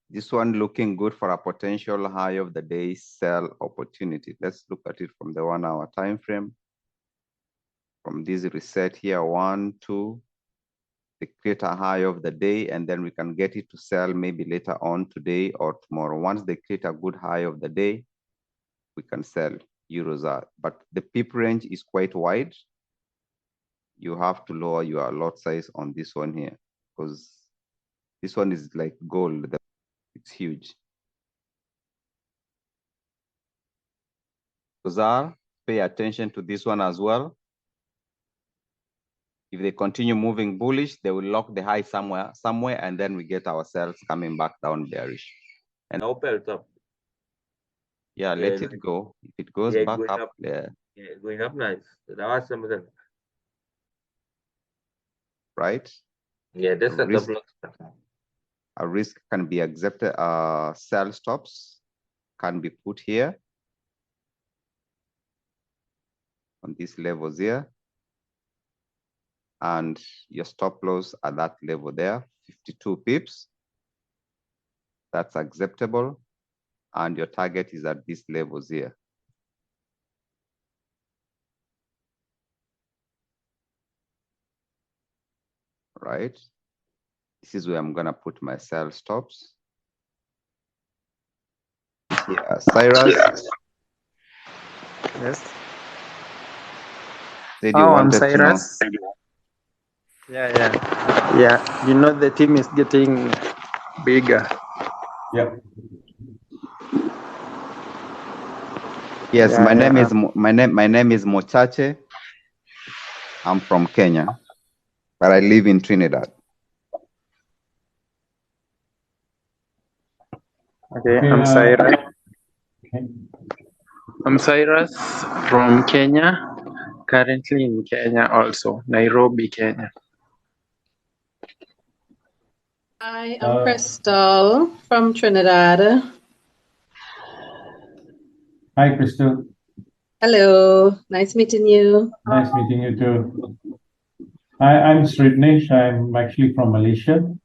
This one looking good for a potential high of the day sell opportunity. Let's look at it from the 1 hour time frame. From this reset here, 1, 2, they create a high of the day, and then we can get it to sell maybe later on today or tomorrow. Once they create a good high of the day, we can sell Eurozar. But the pip range is quite wide. You have to lower your lot size on this one here, because this one is like gold. It's huge. Eurozar, pay attention to this one as well. If they continue moving bullish, they will lock the high somewhere, and then we get ourselves coming back down bearish. And now belt up. Yeah, let it go. If it goes back up there. Yeah, going up nice. That was something. Right? Yeah, this is a risk can be accepted. Sell stops can be put here on these levels here. And your stop loss at that level there, 52 pips. That's acceptable. And your target is at these levels here. Right? This is where I'm gonna put my sell stops. Yeah, Cyrus. Yes. Said you wanted I'm Cyrus. to know. Yeah. You know the team is getting bigger. Yep. Yes, my name is Mochache. I'm from Kenya, but I live in Trinidad. Okay, I'm Cyrus. Okay. I'm Cyrus from Kenya. Currently in Kenya also, Nairobi, Kenya. Hi, I'm Crystal from Trinidad. Hi, Crystal. Hello, nice meeting you. Nice meeting you too. I'm Sridnesh. I'm actually from Malaysia.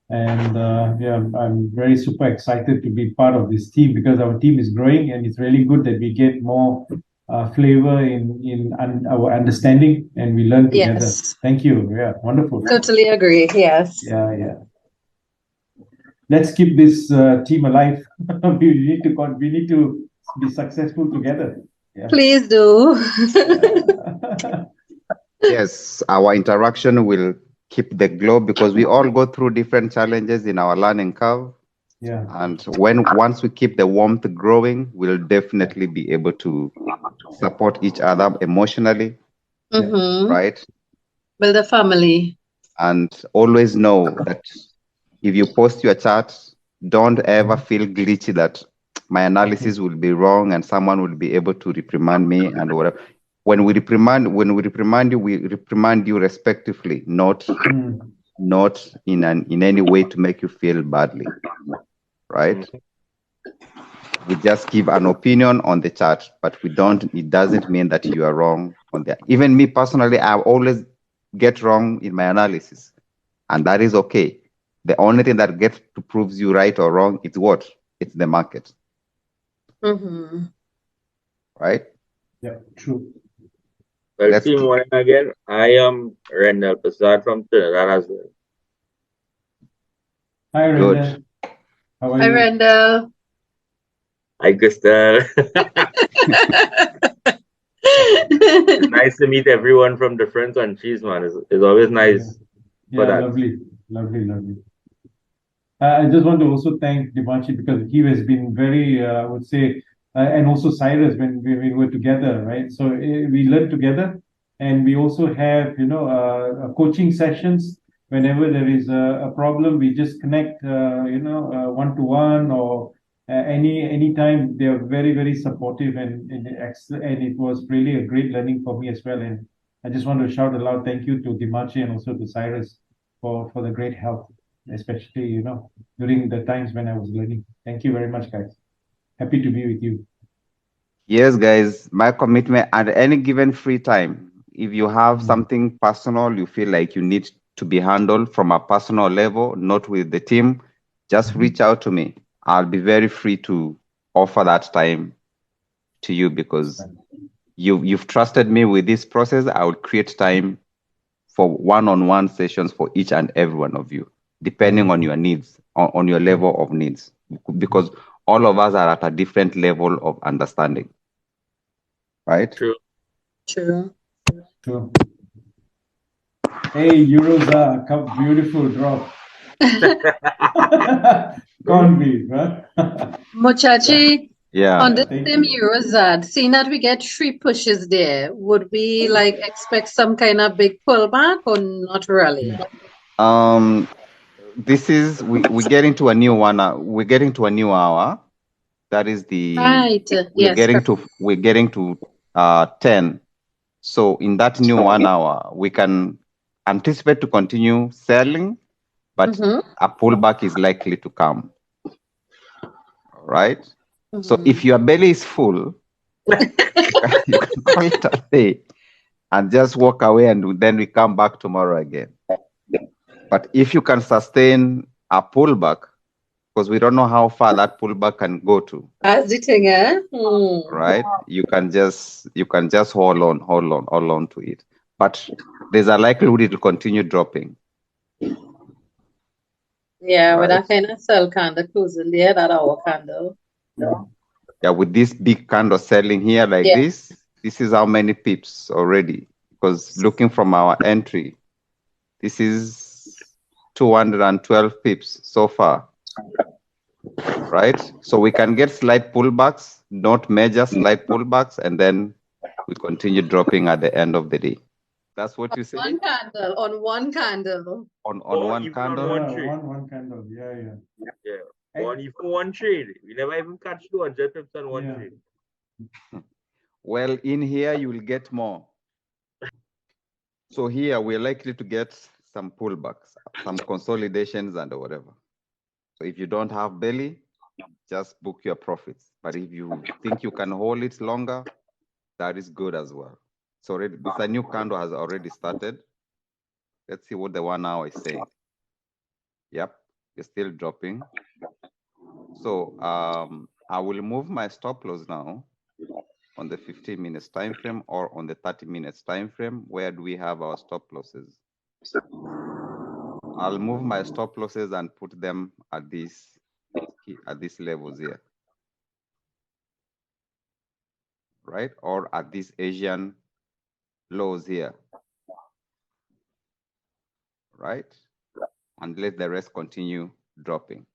And yeah, I'm very super excited to be part of this team because our team is growing and it's really good that we get more flavor in our understanding and we learn together. Yes. Thank you. Yeah, wonderful. Totally agree. Yes. Yeah. Let's keep this team alive. we need to be successful together. Yeah. Please do. Yes, our interaction will keep the glow because we all go through different challenges in our learning curve. Yeah. And once we keep the warmth growing, we'll definitely be able to support each other emotionally. Right? Build a family. And always know that if you post your chart, don't ever feel glitchy that my analysis will be wrong and someone will be able to reprimand me and whatever. When we reprimand you, we reprimand you respectively, not in any way to make you feel badly, right? We just give an opinion on the chart, but it doesn't mean that you are wrong on that. Even me personally, I always get wrong in my analysis, and that is okay. The only thing that gets to proves you right or wrong is what? It's the market. Right? Yeah, true. Well, team one again. I am Rendell Prasad from Trinidad as well. Hi, Rendell. How are you? Hi, Rendell. Hi, Crystal. It's nice to meet everyone from different countries, man. It's always nice. Yeah, lovely. I just want to also thank Dimanshu because he has been very, I would say, and also Cyrus when we were together, right? So we learned together, and we also have, coaching sessions. Whenever there is a problem, we just connect, one-to-one or any time. They are very, very supportive, and it was really a great learning for me as well. And I just want to shout a loud thank you to Dimanshu and also to Cyrus for the great help, especially, during the times when I was learning. Thank you very much, guys. Happy to be with you. Yes, guys, my commitment at any given free time, if you have something personal, you feel like you need to be handled from a personal level, not with the team, just reach out to me. I'll be very free to offer that time to you because you've trusted me with this process. I will create time for one-on-one sessions for each and every one of you, depending on your needs, on your level of needs, because all of us are at a different level of understanding. Right? True. True. True. Hey, Euroza, beautiful drop. Can't be, huh? Muchachi, Yeah. on the Thank same you. Eurozad, seeing that we get 3 pushes there, would we like expect some kind of big pullback or not really? This is we get into a new one. We're getting to a new hour. That is the Right. we're Yes. getting to 10. So in that new 1 hour, we can anticipate to continue selling, but a pullback is likely to come. Right? So if your belly is full, you can call it a day and just walk away, and then we come back tomorrow again. But if you can sustain a pullback, because we don't know how far that pullback can go to, That's the thing, eh? right? You can just hold on to it. But there's a likelihood it will continue dropping. Yeah, with Right. that kind of sell candle closing there, that hour candle. Yeah, with this big candle selling here like Yeah. this is how many pips already. Because looking from our entry, this is 212 pips so far. Right? So we can get slight pullbacks, not major slight pullbacks, and then we continue dropping at the end of the day. That's what you say? On one candle. On Or one even candle? on one trade. One candle. Yeah. Yeah. Or even one trade. We never even catch 200 pips on one trade. Well, in here you will get more. So here we're likely to get some pullbacks, some consolidations and whatever. So if you don't have belly, just book your profits. But if you think you can hold it longer, that is good as well. So this a new candle has already started. Let's see what the 1 hour is saying. Yep, it's still dropping. So I will move my stop loss now on the 15 minutes time frame or on the 30 minutes time frame. Where do we have our stop losses? I'll move my stop losses and put them at these levels here, right? Or at these Asian lows here, right? And let the rest continue dropping.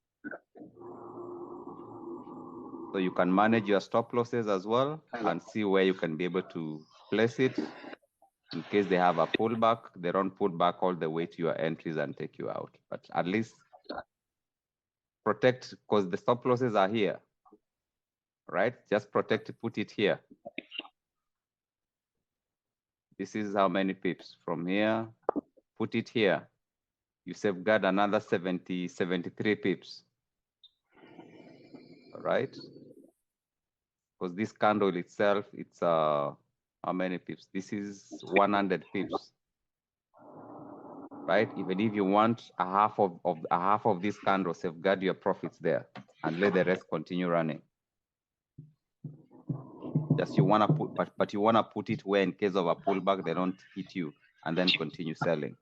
So you can manage your stop losses as well and see where you can be able to place it in case they have a pullback. They don't pull back all the way to your entries and take you out. But at least protect, because the stop losses are here, right? Just protect, put it here. This is how many pips from here, put it here. You safeguard another 73 pips, right? Because this candle itself, it's how many pips? This is 100 pips, right? Even if you want a half of this candle, safeguard your profits there and let the rest continue running. Just you wanna put, but you wanna put it where in case of a pullback, they don't hit you and then continue selling.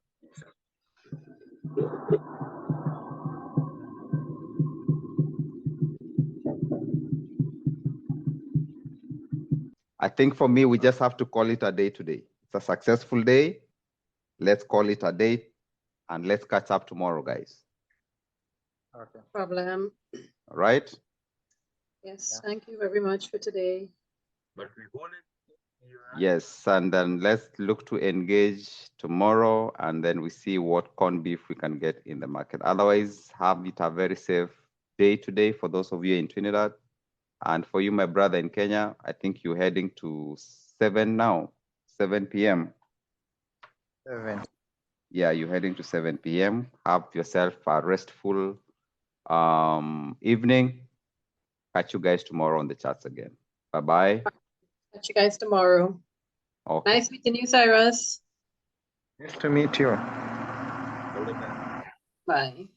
I think for me, we just have to call it a day today. It's a successful day. Let's call it a day and let's catch up tomorrow, guys. Okay. Problem. All right? Yes, thank you very much for today. But we hold it. Yes, and then let's look to engage tomorrow, and then we see what corned beef we can get in the market. Otherwise, have it a very safe day today for those of you in Trinidad. And for you, my brother in Kenya, I think you're heading to 7 now, 7 p.m. 7. Yeah, you're heading to 7 p.m. Have yourself a restful evening. Catch you guys tomorrow on the chats again. Bye-bye. Catch you guys tomorrow. Okay. Nice meeting you, Cyrus. Nice to meet you. All the best. Bye.